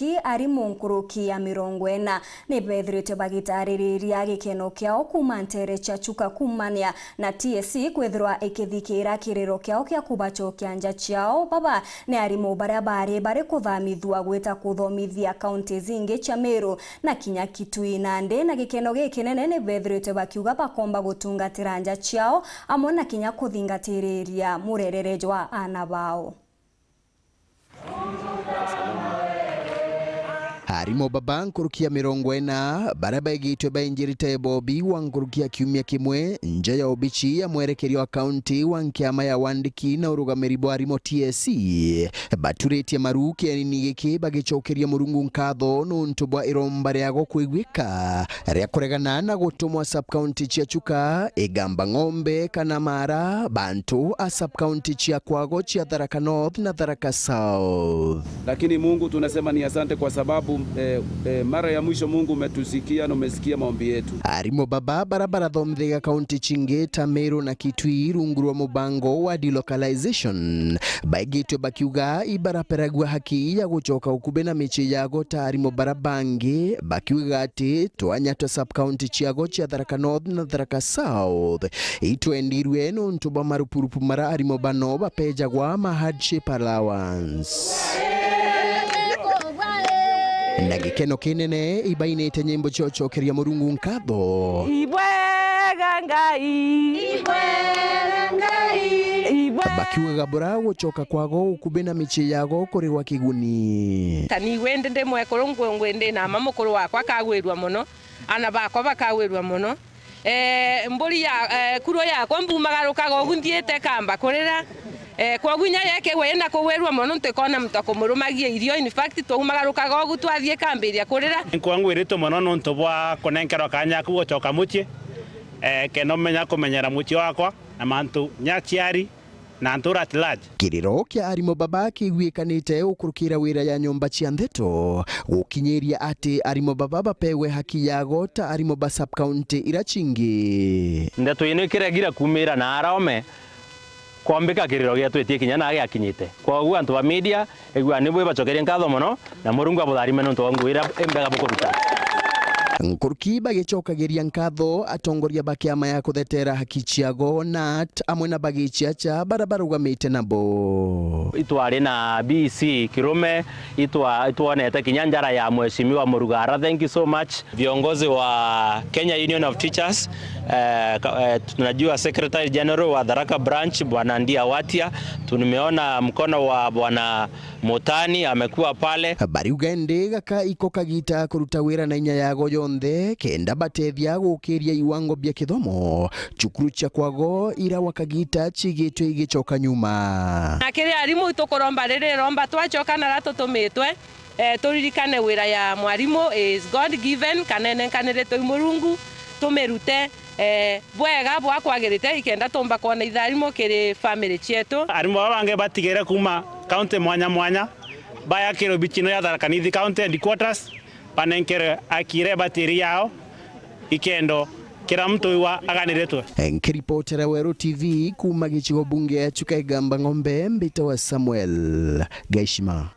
Kariuki ari munkuruki ya 40 ni bethirite bagitariria gikeno kiao kuma ntere cha chuka kumania na TSC kwethirwa ikithikira kiriro kiao kia kubachokia nja ciao baba ni arimo baria bari kuthamithua gwita kuthomithia kaunti zingi cia Meru na kinya Kitui Nandi na gikeno gikinene ni bethirite bakiuga bakomba gutungatira nja ciao amwe na kinya kuthingatiriria murerere jwa ana bao. Harimo baba nkurukia 40 baraba igitwe bainjirite Bobi wa nkurukia kiumia kimwe nje ya obichi ya mwerekerio wa kaunti wa nkiama ya wandiki na urugamiri bwa Harimo TSC baturĩtie maruki anini giki bagicokeria Murungu nkatho nuntu bwa iromba riago kwigwika ria kuregana na gutumwa sub county cia Chuka Igamba Ng'ombe kana Mara bantu a sub county cia Kwago cia Tharaka North na Tharaka South. Lakini Mungu tunasema ni asante kwa sababu mara ya mwisho Mungu umetusikia na umesikia maombi yetu. Harimo baba barabara thomthega kaunti chingi ta Meru na Kitui rungurwa mubango wa delocalization baigitwe bakiuga ibaraperagwa haki ya gucoka ukube na michi yago ta Harimo barabangi bakiuga ati twanyatwa sub county ciago cia Tharaka North na Tharaka South itwendirwe nuntu bwa marupurupu mara Harimo bano bapejagwa ma hardship allowance. Na gikeno kinene ibainite nyimbo ciocokeria Murungu nkatho ibwega ngai bakiuga bora gucoka kwago ukube na michi yago kuri wa kiguni tani wende nde mwekoro ngwende na mamukuru wakwa kagwirwa muno ana bakwa bakagwirwa muno mburi ya kuro yakwa mbumagarukaga ogundhiete kamba kurira kwa gunya yake wena kuwerwa mono ntekona mutako murumagie irio in fact twumagarukaga ogu twathie kambiria kurira kwangu irito mono nonto bwa konenkero kanya kugocoka muchi keno menya kumenyera muchi wakwa na mantu nyachiari na ntura at large. Kiriro kia Harimo baba kigwikanite ukurukira wira ya nyomba cia Ntheto gukinyeria ati Harimo baba bapewe haki yago ta Harimo ba sub county irachingi Ndeto ine kiregira kumira na arome kwambika kiriro gia twetie kinya na giakinyite kwa ugu antu ba media egwa nibwe bacokeria nkatho muno na Murungu abutharime nonto ngwira embega bukuruta nkuruki bagicokagiria nkatho atongoria bakiama ya kuthetera haki ciago na amwe na bagichiacha barabarugamite nabo itwari na BC Kirume itwanete kinya njara ya mheshimiwa Murugara. Thank you so much viongozi wa Kenya Union of Teachers, tunajua Secretary General wa Tharaka Branch Bwana Ndia Watia, tumeona mkono wa Bwana Motani amekuwa pale. Bari ugende gaka ikokagita kuruta wira na inya yago yonthe kenda batethia gukiria iwango bia kithomo cukuru cia Kwago ira wakagita chigitwe igicoka nyuma akiri Harimo itukuromba riri romba twacoka na ratutumitwe turirikane wira ya mwarimu is God given kanene kanire twi Murungu tumerute bwega bwa kwagirite ikenda tumba kona itharimo kiri family cietu. Harimo bange batigere kuma county mwanya baya kiro bichino ya Tharaka Nithi county headquarters panenkere akire batiri yao ikendo kila mtu wa aganiretwe. Nkiripotera Weru TV kuma gichigo bunge ya Chuka Igamba Ng'ombe mbita wa Samuel Gaishima.